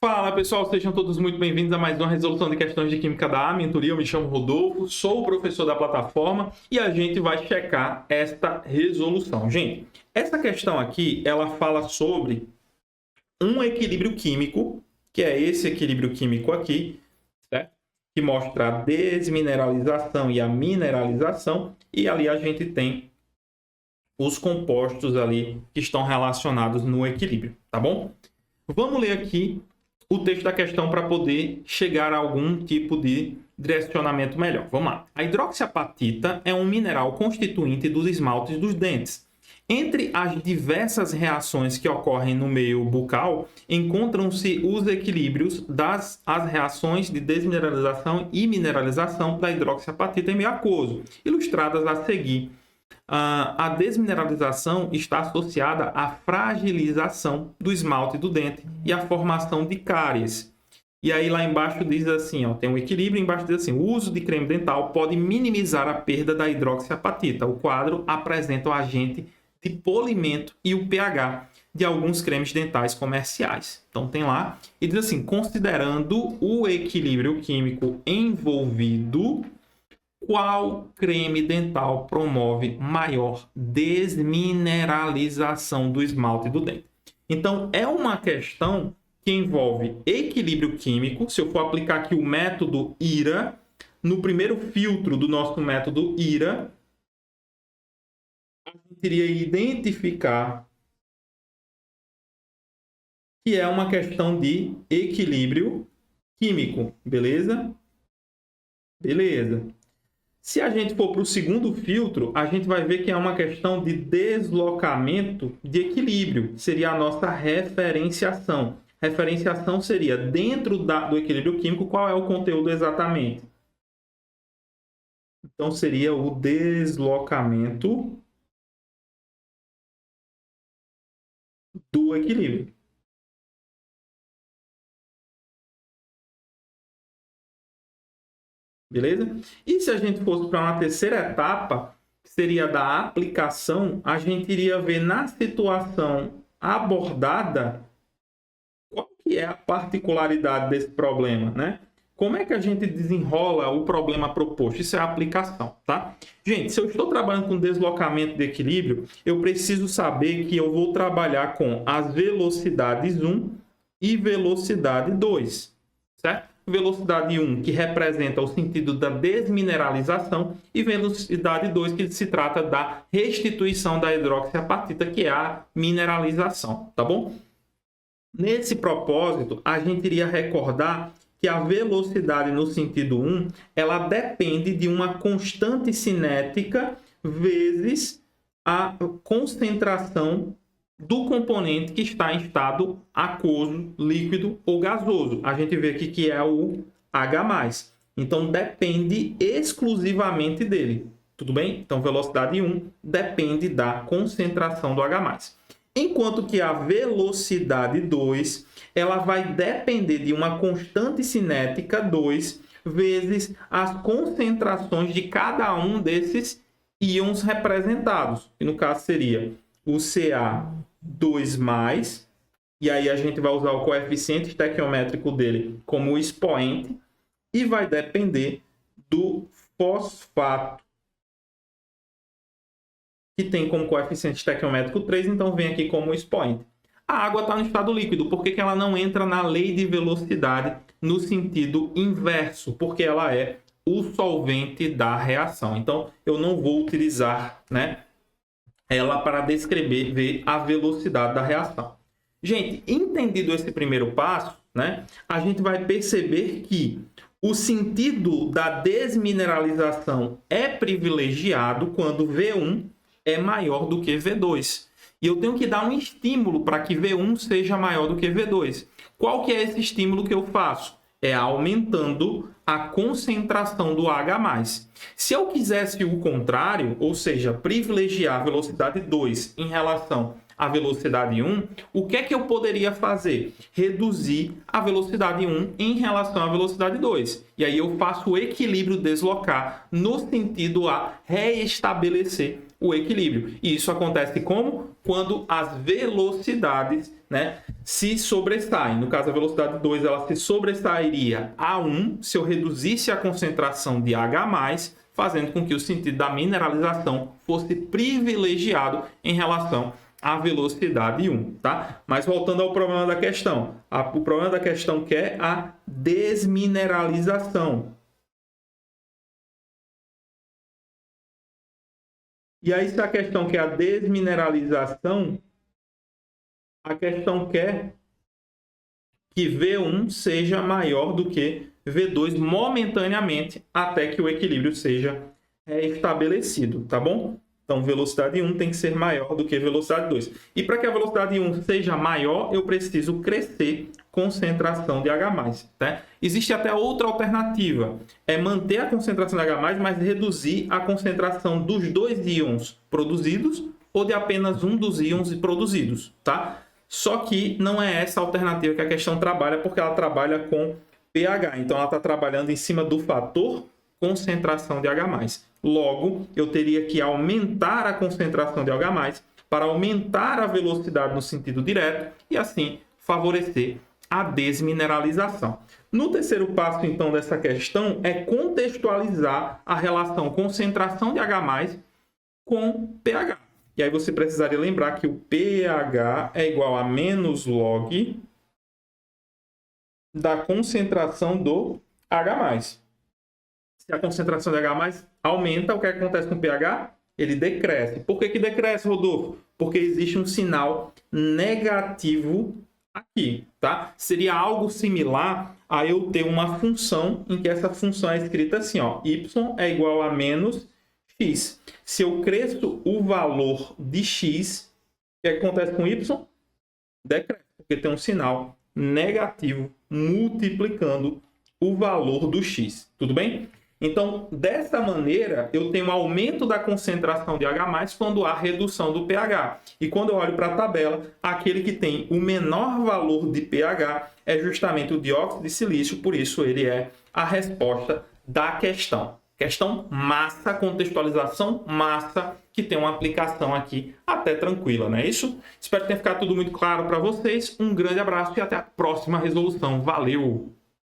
Fala pessoal, sejam todos muito bem-vindos a mais uma resolução de questões de Química da mentoria. Eu me chamo Rodolfo, sou o professor da plataforma e a gente vai checar esta resolução. Gente, essa questão aqui, ela fala sobre um equilíbrio químico, que é esse equilíbrio químico aqui, certo? Que mostra a desmineralização e a mineralização, e ali a gente tem os compostos ali que estão relacionados no equilíbrio, tá bom? Vamos ler aqui o texto da questão para poder chegar a algum tipo de direcionamento melhor. Vamos lá. A hidroxiapatita é um mineral constituinte dos esmaltes dos dentes. Entre as diversas reações que ocorrem no meio bucal, encontram-se os equilíbrios das reações de desmineralização e mineralização da hidroxiapatita em meio aquoso, ilustradas a seguir. A desmineralização está associada à fragilização do esmalte do dente e à formação de cáries. E aí lá embaixo diz assim, ó, tem um equilíbrio, embaixo diz assim, o uso de creme dental pode minimizar a perda da hidroxiapatita. O quadro apresenta o agente de polimento e o pH de alguns cremes dentais comerciais. Então tem lá, e diz assim, considerando o equilíbrio químico envolvido, qual creme dental promove maior desmineralização do esmalte do dente? Então, é uma questão que envolve equilíbrio químico. Se eu for aplicar aqui o método IRA, no primeiro filtro do nosso método IRA, a gente iria identificar que é uma questão de equilíbrio químico, beleza? Beleza. Se a gente for para o segundo filtro, a gente vai ver que é uma questão de deslocamento de equilíbrio. Seria a nossa referenciação. Referenciação seria, dentro do equilíbrio químico, qual é o conteúdo exatamente? Então, seria o deslocamento do equilíbrio. Beleza? E se a gente fosse para uma terceira etapa, que seria da aplicação, a gente iria ver na situação abordada qual que é a particularidade desse problema, né? Como é que a gente desenrola o problema proposto? Isso é a aplicação, tá? Gente, se eu estou trabalhando com deslocamento de equilíbrio, eu preciso saber que eu vou trabalhar com as velocidades 1 e velocidade 2, certo? Velocidade 1, que representa o sentido da desmineralização, e velocidade 2, que se trata da restituição da hidroxiapatita, que é a mineralização, tá bom? Nesse propósito, a gente iria recordar que a velocidade no sentido 1, ela depende de uma constante cinética vezes a concentração do componente que está em estado aquoso, líquido ou gasoso. A gente vê aqui que é o H+. Então, depende exclusivamente dele. Tudo bem? Então, velocidade 1 depende da concentração do H+. Enquanto que a velocidade 2, ela vai depender de uma constante cinética 2 vezes as concentrações de cada um desses íons representados. Que no caso seria o Ca2+, e aí a gente vai usar o coeficiente estequiométrico dele como expoente, e vai depender do fosfato, que tem como coeficiente estequiométrico 3, então vem aqui como expoente. A água está no estado líquido, por que ela não entra na lei de velocidade no sentido inverso? Porque ela é o solvente da reação. Então, eu não vou utilizar, né, ela para descrever a velocidade da reação. Gente, entendido esse primeiro passo, né, a gente vai perceber que o sentido da desmineralização é privilegiado quando V1 é maior do que V2. E eu tenho que dar um estímulo para que V1 seja maior do que V2. Qual que é esse estímulo que eu faço? É aumentando a concentração do H+. Se eu quisesse o contrário, ou seja, privilegiar a velocidade 2 em relação à velocidade 1, o que é que eu poderia fazer? Reduzir a velocidade 1 em relação à velocidade 2. E aí eu faço o equilíbrio deslocar no sentido a reestabelecer o equilíbrio. E isso acontece como? Quando as velocidades, né, se sobressaem. No caso, a velocidade 2 ela se sobressairia a 1 se eu reduzisse a concentração de H+, fazendo com que o sentido da mineralização fosse privilegiado em relação à velocidade 1, tá? Mas voltando ao problema da questão. O problema da questão que é a desmineralização. E aí, se a questão quer a desmineralização, a questão quer que V1 seja maior do que V2 momentaneamente, até que o equilíbrio seja estabelecido, tá bom? Então, velocidade 1 tem que ser maior do que velocidade 2. E para que a velocidade 1 seja maior, eu preciso crescer concentração de H+. Tá? Existe até outra alternativa, é manter a concentração de H+, mas reduzir a concentração dos dois íons produzidos ou de apenas um dos íons produzidos, tá? Só que não é essa a alternativa que a questão trabalha, porque ela trabalha com pH. Então, ela está trabalhando em cima do fator concentração de H+. Logo, eu teria que aumentar a concentração de H+, para aumentar a velocidade no sentido direto e, assim, favorecer a desmineralização. No terceiro passo, então, dessa questão é contextualizar a relação concentração de H+ com pH. E aí você precisaria lembrar que o pH é igual a menos log da concentração do H+. Se a concentração de H+ aumenta, o que acontece com o pH? Ele decresce. Por que decresce, Rodolfo? Porque existe um sinal negativo aqui, tá? Seria algo similar a eu ter uma função em que essa função é escrita assim, ó, y é igual a menos x. Se eu cresço o valor de x, o que acontece com y? Decresce, porque tem um sinal negativo multiplicando o valor do x. Tudo bem? Então, dessa maneira, eu tenho um aumento da concentração de H+, quando há redução do pH. E quando eu olho para a tabela, aquele que tem o menor valor de pH é justamente o dióxido de silício, por isso ele é a resposta da questão. Questão massa, contextualização massa, que tem uma aplicação aqui até tranquila, não é isso? Espero que tenha ficado tudo muito claro para vocês. Um grande abraço e até a próxima resolução. Valeu!